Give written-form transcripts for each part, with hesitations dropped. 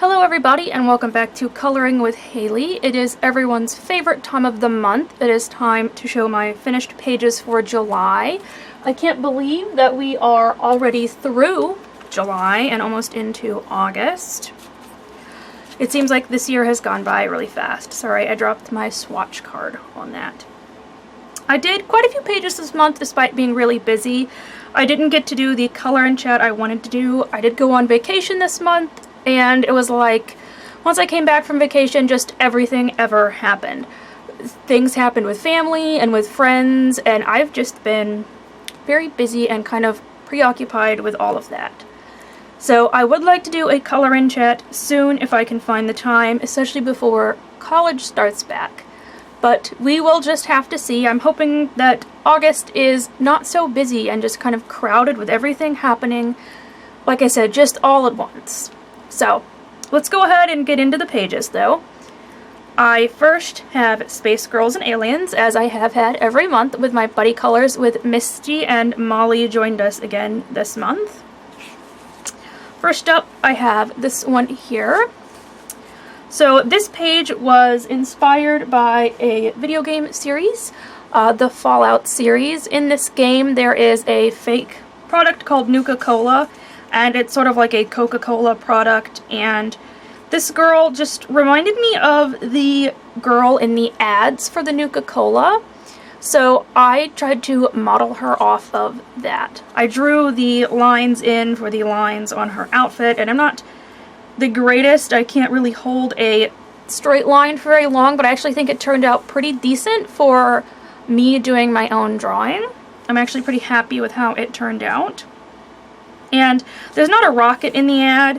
Hello everybody and welcome back to Coloring with Haley. It is everyone's favorite time of the month. It is time to show my finished pages for July. I can't believe that we are already through July and almost into August. It seems like this year has gone by really fast. Sorry, I dropped my swatch card on that. I did quite a few pages this month despite being really busy. I didn't get to do the color and chat I wanted to do. I did go on vacation this month. And it was like, once I came back from vacation, just everything ever happened. Things happened with family and with friends, and I've just been very busy and kind of preoccupied with all of that. So I would like to do a color in chat soon if I can find the time, especially before college starts back. But we will just have to see. I'm hoping that August is not so busy and just kind of crowded with everything happening, like I said, just all at once. So, let's go ahead and get into the pages, though. I first have Space Girls and Aliens, as I have had every month with my buddy colors with Misty, and Molly joined us again this month. First up, I have this one here. So, this page was inspired by a video game series, the Fallout series. In this game, there is a fake product called Nuka-Cola, and it's sort of like a Coca-Cola product, and this girl just reminded me of the girl in the ads for the Nuka-Cola, so I tried to model her off of that. I drew the lines in for the lines on her outfit, and I'm not the greatest. I can't really hold a straight line for very long, but I actually think it turned out pretty decent for me doing my own drawing. I'm actually pretty happy with how it turned out. And there's not a rocket in the ad.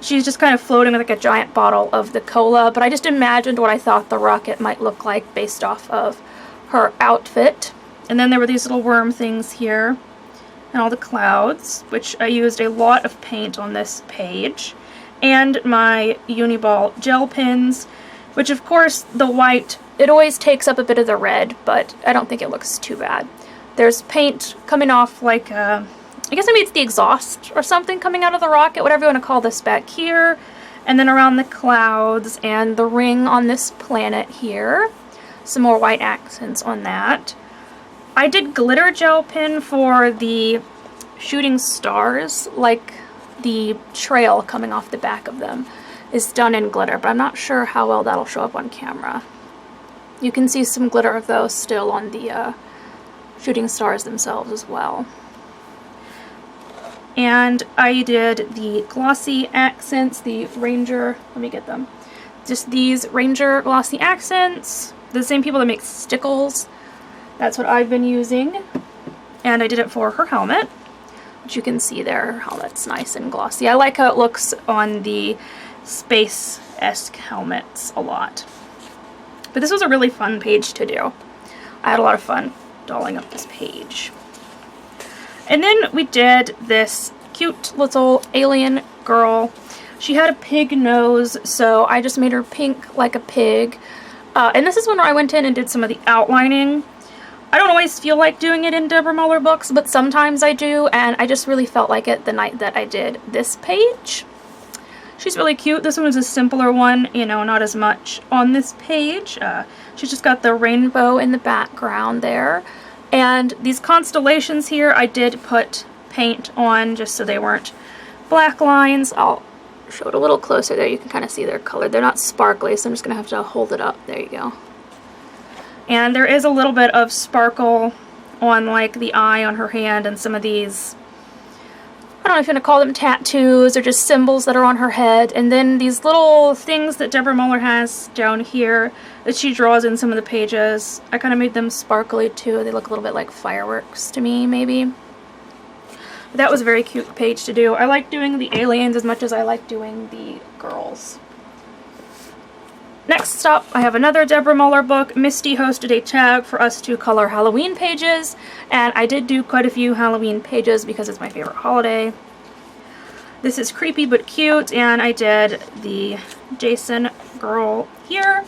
She's just kind of floating with like a giant bottle of the cola, but I just imagined what I thought the rocket might look like based off of her outfit. And then there were these little worm things here, and all the clouds, which I used a lot of paint on this page, and my Uniball gel pens, which of course the white, it always takes up a bit of the red, but I don't think it looks too bad. There's paint coming off like I guess maybe it's the exhaust or something coming out of the rocket, whatever you want to call this back here. And then around the clouds and the ring on this planet here. Some more white accents on that. I did glitter gel pen for the shooting stars, like the trail coming off the back of them is done in glitter, but I'm not sure how well that'll show up on camera. You can see some glitter of those still on the shooting stars themselves as well. And I did the glossy accents, the Ranger, let me get them. Just these Ranger glossy accents, the same people that make stickles. That's what I've been using. And I did it for her helmet, which you can see there, how that's nice and glossy. I like how it looks on the space-esque helmets a lot. But this was a really fun page to do. I had a lot of fun dolling up this page. And then we did this cute little alien girl. She had a pig nose, so I just made her pink like a pig. And this is when I went in and did some of the outlining. I don't always feel like doing it in Deborah Muller books, but sometimes I do, and I just really felt like it the night that I did this page. She's really cute. This one was a simpler one, you know, not as much on this page. She's just got the rainbow in the background there. And these constellations here, I did put paint on just so they weren't black lines. I'll show it a little closer there. You can kind of see they're colored. They're not sparkly, so I'm just going to have to hold it up. There you go. And there is a little bit of sparkle on like the eye on her hand and some of these, I don't know if you want to call them tattoos or just symbols that are on her head. And then these little things that Deborah Muller has down here that she draws in some of the pages. I kind of made them sparkly too. They look a little bit like fireworks to me, maybe. But that was a very cute page to do. I like doing the aliens as much as I like doing the girls. Next up, I have another Deborah Muller book. Misty hosted a tag for us to color Halloween pages, and I did do quite a few Halloween pages because it's my favorite holiday. This is creepy but cute, and I did the Jason girl here.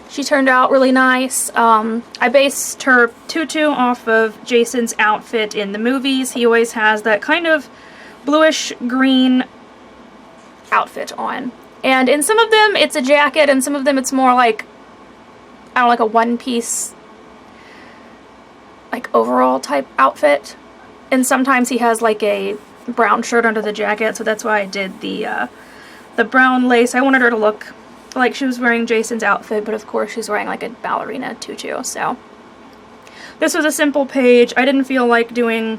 She turned out really nice. I based her tutu off of Jason's outfit in the movies. He always has that kind of bluish green outfit on. And in some of them it's a jacket, and some of them it's more like, I don't know, like a one-piece, like overall type outfit. And sometimes he has like a brown shirt under the jacket, so that's why I did the brown lace. I wanted her to look like she was wearing Jason's outfit, but of course she's wearing like a ballerina tutu, so. This was a simple page. I didn't feel like doing,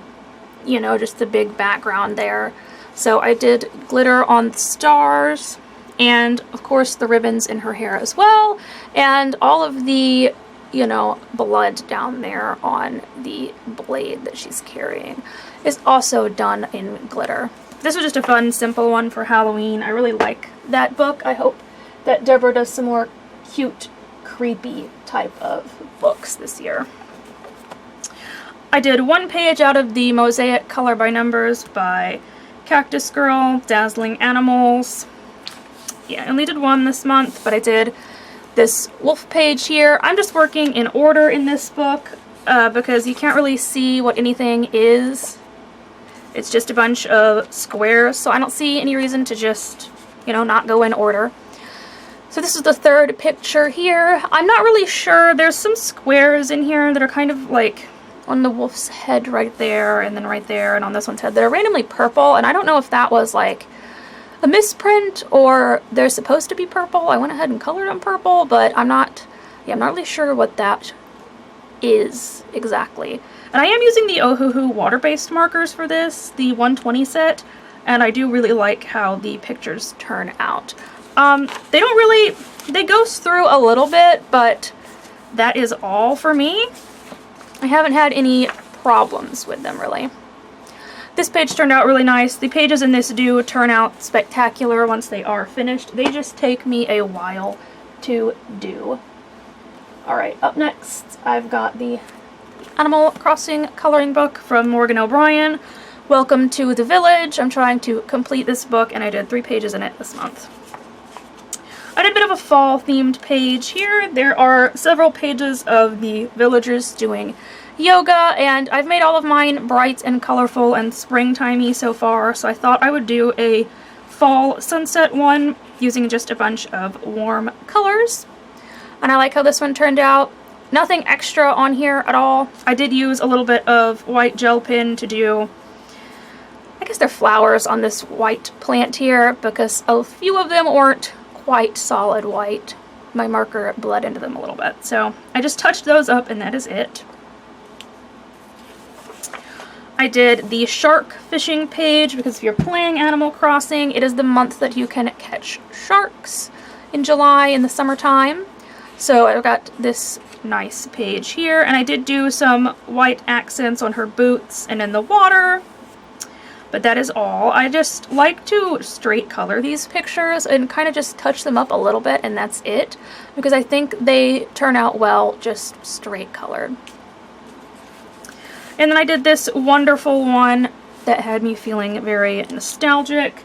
you know, just the big background there. So I did glitter on the stars, and of course the ribbons in her hair as well, and all of the, you know, blood down there on the blade that she's carrying is also done in glitter. This was just a fun, simple one for Halloween. I really like that book. I hope that Deborah does some more cute, creepy type of books this year. I did one page out of the Mosaic Color by Numbers by Cactus Girl, Dazzling Animals. Yeah, I only did one this month, but I did this wolf page here. I'm just working in order in this book because you can't really see what anything is. It's just a bunch of squares, so I don't see any reason to just, you know, not go in order. So this is the third picture here. I'm not really sure. There's some squares in here that are kind of like on the wolf's head right there, and then right there, and on this one's head that are randomly purple, and I don't know if that was like a misprint or they're supposed to be purple. I went ahead and colored them purple, but I'm not really sure what that is exactly. And I am using the Ohuhu water-based markers for this, the 120 set, and I do really like how the pictures turn out. They ghost through a little bit, but that is all for me. I haven't had any problems with them, really. This page turned out really nice. The pages in this do turn out spectacular once they are finished. They just take me a while to do. Alright, up next, I've got the Animal Crossing coloring book from Morgan O'Brien. Welcome to the Village. I'm trying to complete this book, and I did 3 pages in it this month. I did a bit of a fall-themed page here. There are several pages of the villagers doing yoga, and I've made all of mine bright and colorful and springtimey so far, so I thought I would do a fall sunset one using just a bunch of warm colors. And I like how this one turned out. Nothing extra on here at all. I did use a little bit of white gel pen to do, I guess they're flowers on this white plant here, because a few of them weren't quite solid white. My marker bled into them a little bit, so I just touched those up, and that is it. I did the shark fishing page because if you're playing Animal Crossing, it is the month that you can catch sharks in July in the summertime. So I've got this nice page here, and I did do some white accents on her boots and in the water. But that is all. I just like to straight color these pictures and kind of just touch them up a little bit, and that's it. Because I think they turn out well just straight colored. And then I did this wonderful one that had me feeling very nostalgic.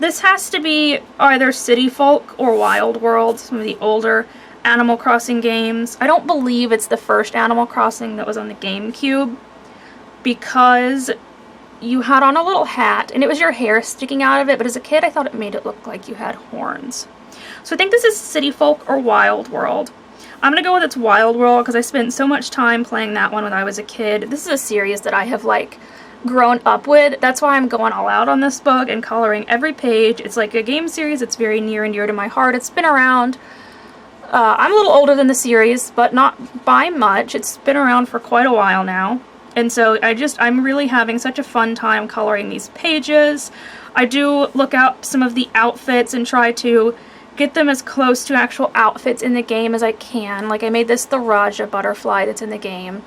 This has to be either City Folk or Wild World, some of the older Animal Crossing games. I don't believe it's the first Animal Crossing that was on the GameCube, because you had on a little hat, and it was your hair sticking out of it, but as a kid I thought it made it look like you had horns. So I think this is City Folk or Wild World. I'm going to go with its Wild World because I spent so much time playing that one when I was a kid. This is a series that I have, like, grown up with. That's why I'm going all out on this book and coloring every page. It's like a game series. It's very near and dear to my heart. It's been around. I'm a little older than the series, but not by much. It's been around for quite a while now. And so I'm really having such a fun time coloring these pages. I do look up some of the outfits and try to get them as close to actual outfits in the game as I can. Like I made this the Raja butterfly that's in the game.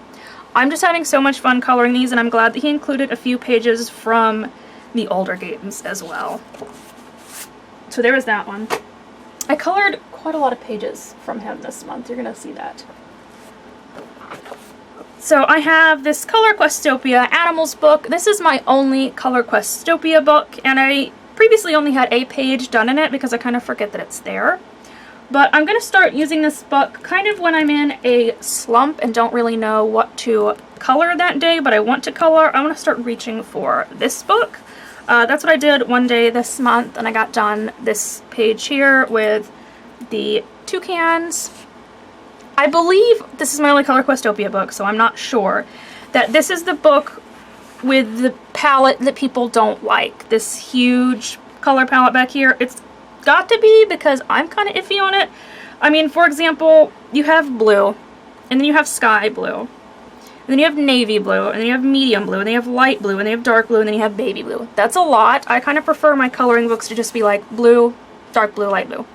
I'm just having so much fun coloring these, and I'm glad that he included a few pages from the older games as well. So there was that one. I colored quite a lot of pages from him this month. You're going to see that. So I have this Color Questopia Animals book. This is my only Color Questopia book, and I previously only had a page done in it because I kind of forget that it's there. But I'm going to start using this book kind of when I'm in a slump and don't really know what to color that day, but I want to color. I'm going to start reaching for this book. That's what I did one day this month, and I got done this page here with the toucans. I believe this is my only color Questopia book, so I'm not sure that this is the book with the palette that people don't like. This huge color palette back here. It's got to be, because I'm kind of iffy on it. I mean, for example, you have blue, and then you have sky blue, and then you have navy blue, and then you have medium blue, and then you have light blue, and then you have dark blue, and then you have baby blue. That's a lot. I kind of prefer my coloring books to just be like blue, dark blue, light blue.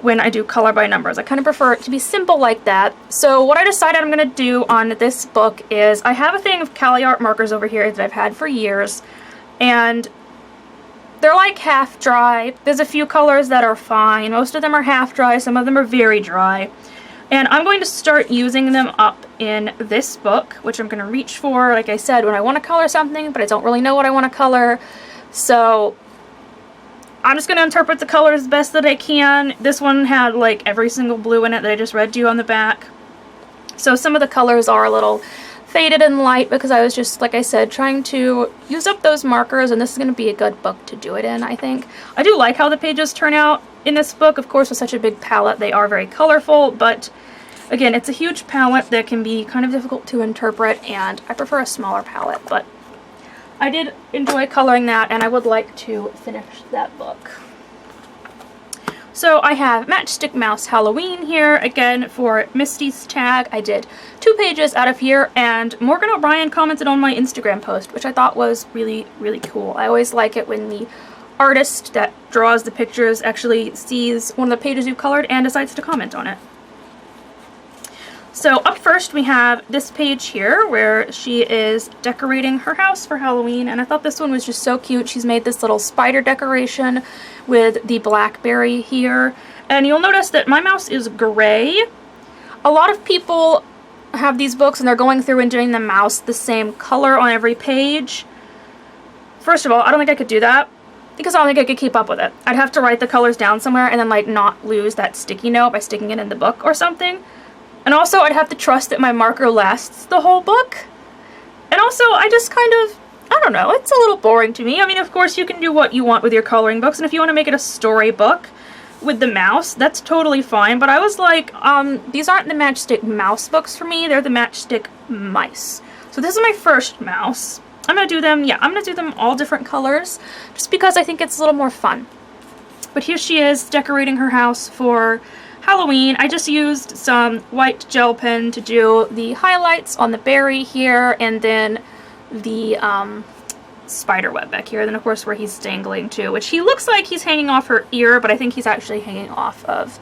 When I do color by numbers, I kind of prefer it to be simple like that. So what I decided I'm going to do on this book is, I have a thing of Kawaii art markers over here that I've had for years, and they're like half dry. There's a few colors that are fine. Most of them are half dry. Some of them are very dry. And I'm going to start using them up in this book, which I'm going to reach for, like I said, when I want to color something, but I don't really know what I want to color. So I'm just going to interpret the colors best that I can. This one had like every single blue in it that I just read to you on the back. So some of the colors are a little faded and light because I was just, like I said, trying to use up those markers, and this is going to be a good book to do it in, I think. I do like how the pages turn out in this book. Of course, with such a big palette, they are very colorful, but again, it's a huge palette that can be kind of difficult to interpret, and I prefer a smaller palette, but I did enjoy coloring that, and I would like to finish that book. So I have Matchstick Mouse Halloween here, again for Misty's tag. I did 2 pages out of here, and Morgan O'Brien commented on my Instagram post, which I thought was really, really cool. I always like it when the artist that draws the pictures actually sees one of the pages you've colored and decides to comment on it. So up first we have this page here where she is decorating her house for Halloween, and I thought this one was just so cute. She's made this little spider decoration with the blackberry here, and you'll notice that my mouse is gray. A lot of people have these books and they're going through and doing the mouse the same color on every page. First of all, I don't think I could do that because I don't think I could keep up with it. I'd have to write the colors down somewhere and then like not lose that sticky note by sticking it in the book or something. And also, I'd have to trust that my marker lasts the whole book. And also, I just kind of, I don't know, it's a little boring to me. I mean, of course, you can do what you want with your coloring books, and if you want to make it a storybook with the mouse, that's totally fine. But I was like, these aren't the Matchstick mouse books for me, they're the Matchstick mice. So this is my first mouse. I'm going to do them, yeah, I'm going to do them all different colors, just because I think it's a little more fun. But here she is, decorating her house for Halloween. I just used some white gel pen to do the highlights on the berry here, and then the spider web back here. Then of course where he's dangling too, which he looks like he's hanging off her ear, but I think he's actually hanging off of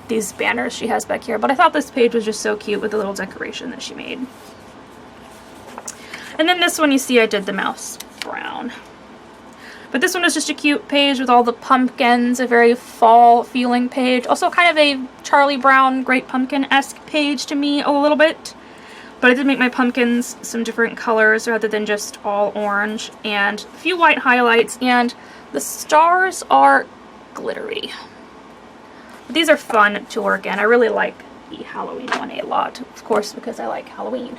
these banners she has back here. But I thought this page was just so cute with the little decoration that she made. And then this one, you see I did the mouse brown. But this one is just a cute page with all the pumpkins, a very fall feeling page. Also kind of a Charlie Brown Great Pumpkin-esque page to me a little bit. But I did make my pumpkins some different colors rather than just all orange. And a few white highlights, and the stars are glittery. But these are fun to work in. I really like the Halloween one a lot, of course, because I like Halloween.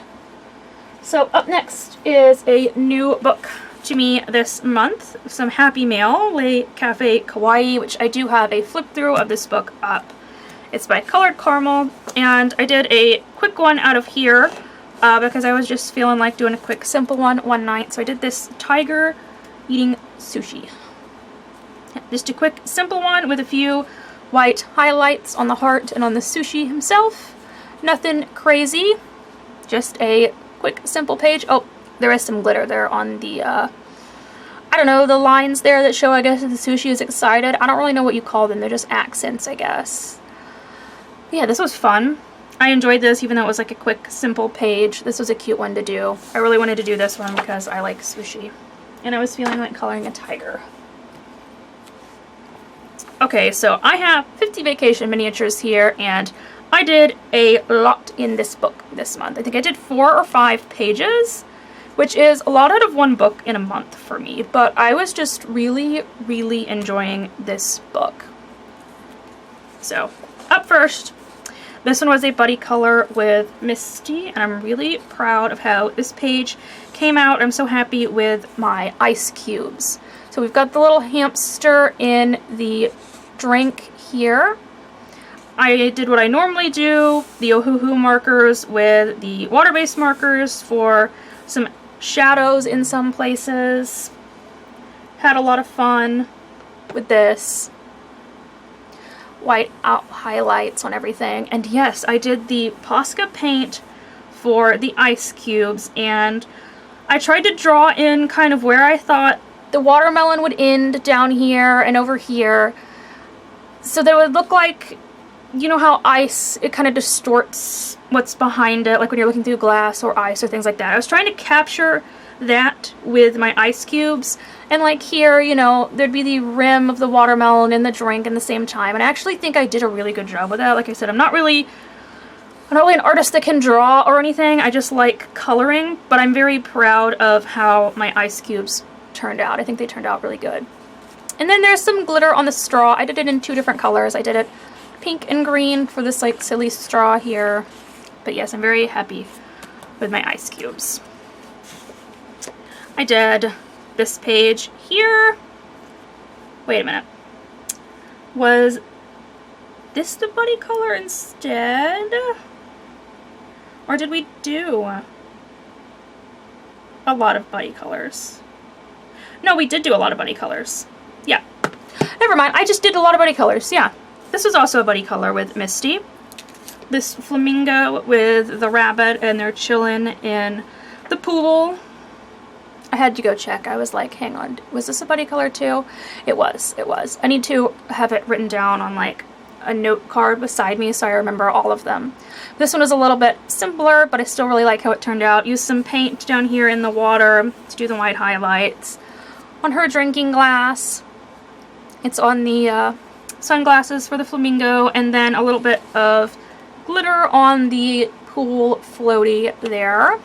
So up next is a new book to me this month, some Happy Mail, Le Cafe Kawaii, which I do have a flip through of this book up. It's by Colored Caramel, and I did a quick one out of here because I was just feeling like doing a quick simple one night. So I did this tiger eating sushi. Just a quick simple one with a few white highlights on the heart and on the sushi himself. Nothing crazy, just a quick simple page. Oh, there is some glitter there on the, I don't know, the lines there that show, I guess, that the sushi is excited. I don't really know what you call them. They're just accents, I guess. Yeah, this was fun. I enjoyed this, even though it was like a quick, simple page. This was a cute one to do. I really wanted to do this one because I like sushi. And I was feeling like coloring a tiger. Okay, so I have 50 Vacation miniatures here, and I did a lot in this book this month. I think I did 4 or 5 pages, which is a lot out of one book in a month for me, but I was just really, really enjoying this book. So, up first, This one was a buddy color with Misty, and I'm really proud of how this page came out. I'm so happy with my ice cubes. So we've got the little hamster in the drink here. I did what I normally do, the Ohuhu markers with the water-based markers for some shadows in some places. Had a lot of fun with this. White out highlights on everything. And yes, I did the Posca paint for the ice cubes, and I tried to draw in kind of where I thought the watermelon would end down here and over here, so that it would look like, you know how ice, it kind of distorts what's behind it, like when you're looking through glass or ice or things like that. I was trying to capture that with my ice cubes, and like here, you know, there'd be the rim of the watermelon in the drink in the same time, and I actually think I did a really good job with that. Like I said, I'm not really an artist that can draw or anything, I just like coloring, but I'm very proud of how my ice cubes turned out. I think they turned out really good. And then there's some glitter on the straw. I did it in 2 different colors. I did it pink and green for this like silly straw here. But yes, I'm very happy with my ice cubes. I did this page here. Wait a minute. Was this the buddy color instead? Or did we do a lot of buddy colors? No, we did do a lot of buddy colors. Yeah. Never mind, I just did a lot of buddy colors, yeah. This was also a buddy color with Misty. This flamingo with the rabbit, and they're chilling in the pool. I had to go check. I was like, hang on, was this a buddy color too? It was, it was. I need to have it written down on like a note card beside me so I remember all of them. This one was a little bit simpler, but I still really like how it turned out. Used some paint down here in the water to do the white highlights. On her drinking glass, it's on the sunglasses for the flamingo, and then a little bit of glitter on the pool floaty there.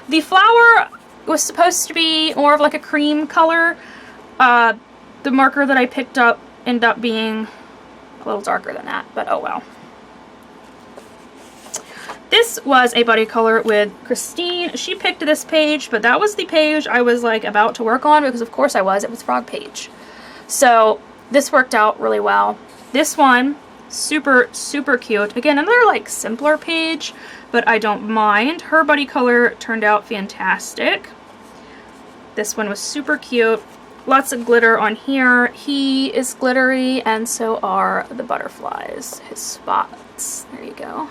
The flower was supposed to be more of like a cream color. The marker that I picked up ended up being a little darker than that, but oh well. This was a buddy color with Christine. She picked this page, but that was the page I was like about to work on, because of course I was. It was Frog page. So this worked out really well. This one, super, super cute. Again, another like simpler page, but I don't mind. Her buddy color turned out fantastic. This one was super cute. Lots of glitter on here. He is glittery, and so are the butterflies, his spots. There you go.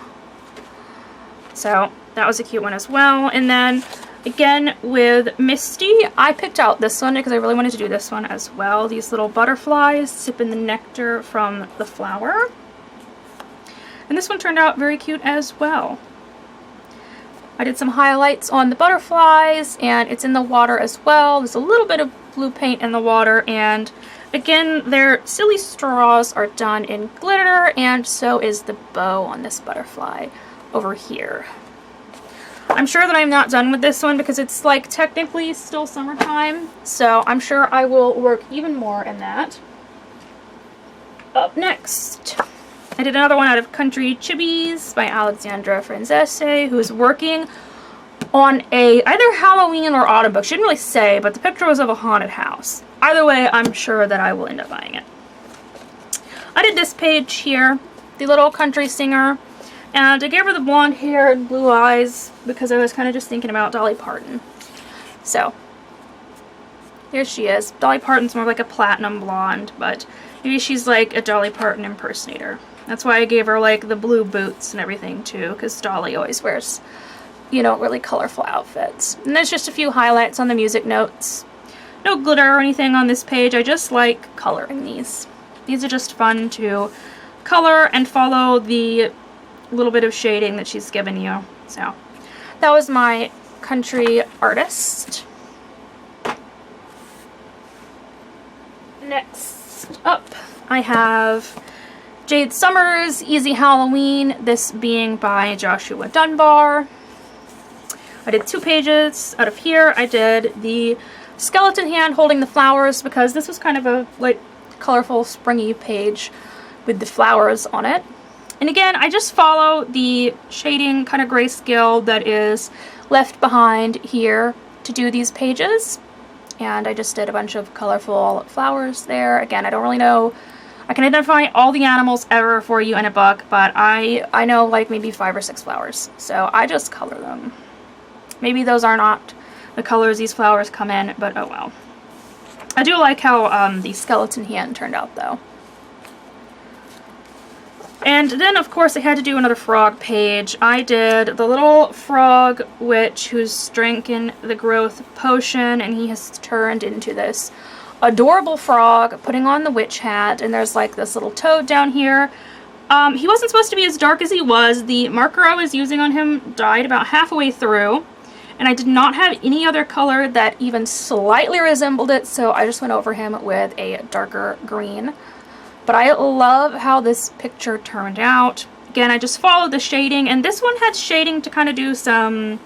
So that was a cute one as well. And then again with Misty, I picked out this one because I really wanted to do this one as well. These little butterflies sipping the nectar from the flower. And this one turned out very cute as well. I did some highlights on the butterflies, and it's in the water as well. There's a little bit of blue paint in the water, and again, their silly straws are done in glitter, and so is the bow on this butterfly over here. I'm sure that I'm not done with this one because it's like technically still summertime, so I'm sure I will work even more in that. Up next, I did another one out of Country Chibis by Alexandra Franzese, who's working on a either Halloween or autumn book. She didn't really say, but the picture was of a haunted house. Either way, I'm sure that I will end up buying it. I did this page here, the little country singer, and I gave her the blonde hair and blue eyes because I was kind of just thinking about Dolly Parton. So, here she is. Dolly Parton's more like a platinum blonde, but maybe she's like a Dolly Parton impersonator. That's why I gave her like the blue boots and everything too, because Dolly always wears, you know, really colorful outfits. And there's just a few highlights on the music notes. No glitter or anything on this page. I just like coloring these. These are just fun to color and follow the little bit of shading that she's given you. So that was my country artist. Next up, I have Jade Summers, Easy Halloween, this being by Joshua Dunbar. I did 2 pages out of here. I did the skeleton hand holding the flowers because this was kind of a like colorful springy page with the flowers on it. And again, I just follow the shading kind of grayscale that is left behind here to do these pages. And I just did a bunch of colorful flowers there. Again, I don't really know. I can identify all the animals ever for you in a book, but I know like maybe 5 or 6 flowers. So I just color them. Maybe those are not the colors these flowers come in, but oh well. I do like how the skeleton hand turned out though. And then, of course, I had to do another frog page. I did the little frog witch who's drinking the growth potion, and he has turned into this adorable frog, putting on the witch hat, and there's like this little toad down here. He wasn't supposed to be as dark as he was. The marker I was using on him died about halfway through, and I did not have any other color that even slightly resembled it, so I just went over him with a darker green. But I love how this picture turned out. Again, I just followed the shading, and this one had shading to kind of do some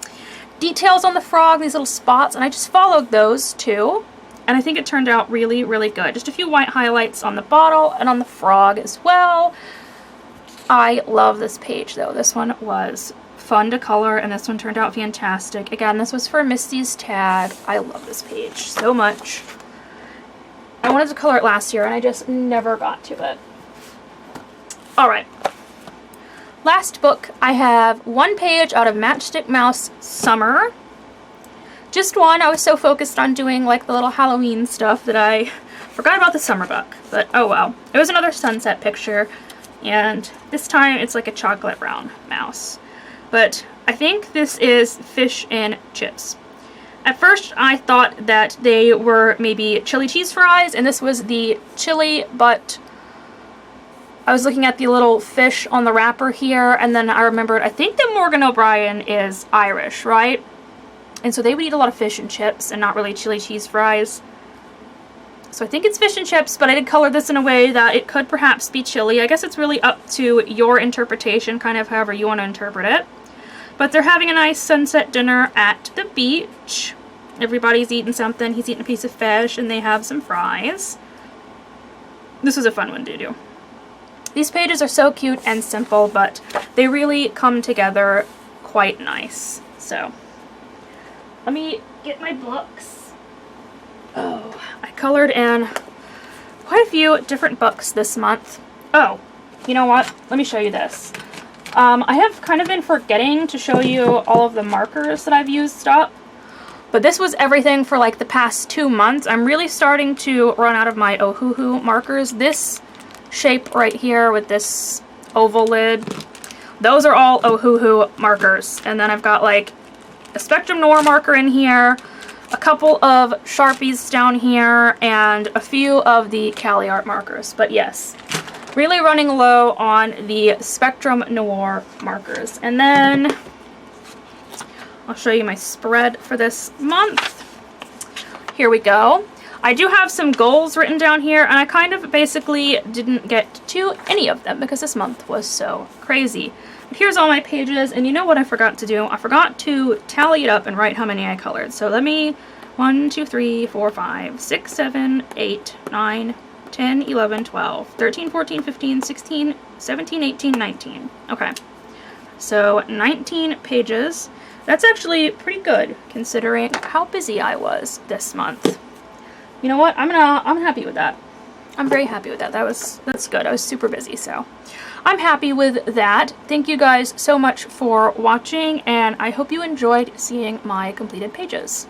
details on the frog, these little spots, and I just followed those too. And I think it turned out really, really good. Just a few white highlights on the bottle and on the frog as well. I love this page though. This one was fun to color, and this one turned out fantastic. Again, this was for Misty's tag. I love this page so much. I wanted to color it last year, and I just never got to it. Alright. Last book, I have one page out of Matchstick Mouse Summer. Just one. I was so focused on doing like the little Halloween stuff that I forgot about the summer book. But oh well. It was another sunset picture, and this time it's like a chocolate brown mouse. But I think this is fish and chips. At first, I thought that they were maybe chili cheese fries, and this was the chili, but I was looking at the little fish on the wrapper here, and then I remembered, I think that Morgan O'Brien is Irish, right? And so they would eat a lot of fish and chips, and not really chili cheese fries. So I think it's fish and chips, but I did color this in a way that it could perhaps be chili. I guess it's really up to your interpretation, kind of however you want to interpret it. But they're having a nice sunset dinner at the beach. Everybody's eating something. He's eating a piece of fish, and they have some fries. This was a fun one to do. These pages are so cute and simple, but they really come together quite nice. So, let me get my books. Oh, I colored in quite a few different books this month. Oh, you know what? Let me show you this. I have kind of been forgetting to show you all of the markers that I've used up, but this was everything for like the past 2 months. I'm really starting to run out of my Ohuhu markers. This shape right here with this oval lid, those are all Ohuhu markers. And then I've got like a Spectrum Noir marker in here, a couple of Sharpies down here, and a few of the Cali Art markers. But yes, really running low on the Spectrum Noir markers. And then I'll show you my spread for this month. Here we go. I do have some goals written down here, and I kind of basically didn't get to any of them because this month was so crazy. But here's all my pages, and you know what I forgot to do? I forgot to tally it up and write how many I colored. So let me, 1, 2, 3, 4, 5, 6, 7, 8, 9, 10, 11, 12, 13, 14, 15, 16, 17, 18, 19. Okay. So 19 pages. That's actually pretty good considering how busy I was this month. You know what? I'm happy with that. I'm very happy with that. That's good. I was super busy, so I'm happy with that. Thank you guys so much for watching, and I hope you enjoyed seeing my completed pages.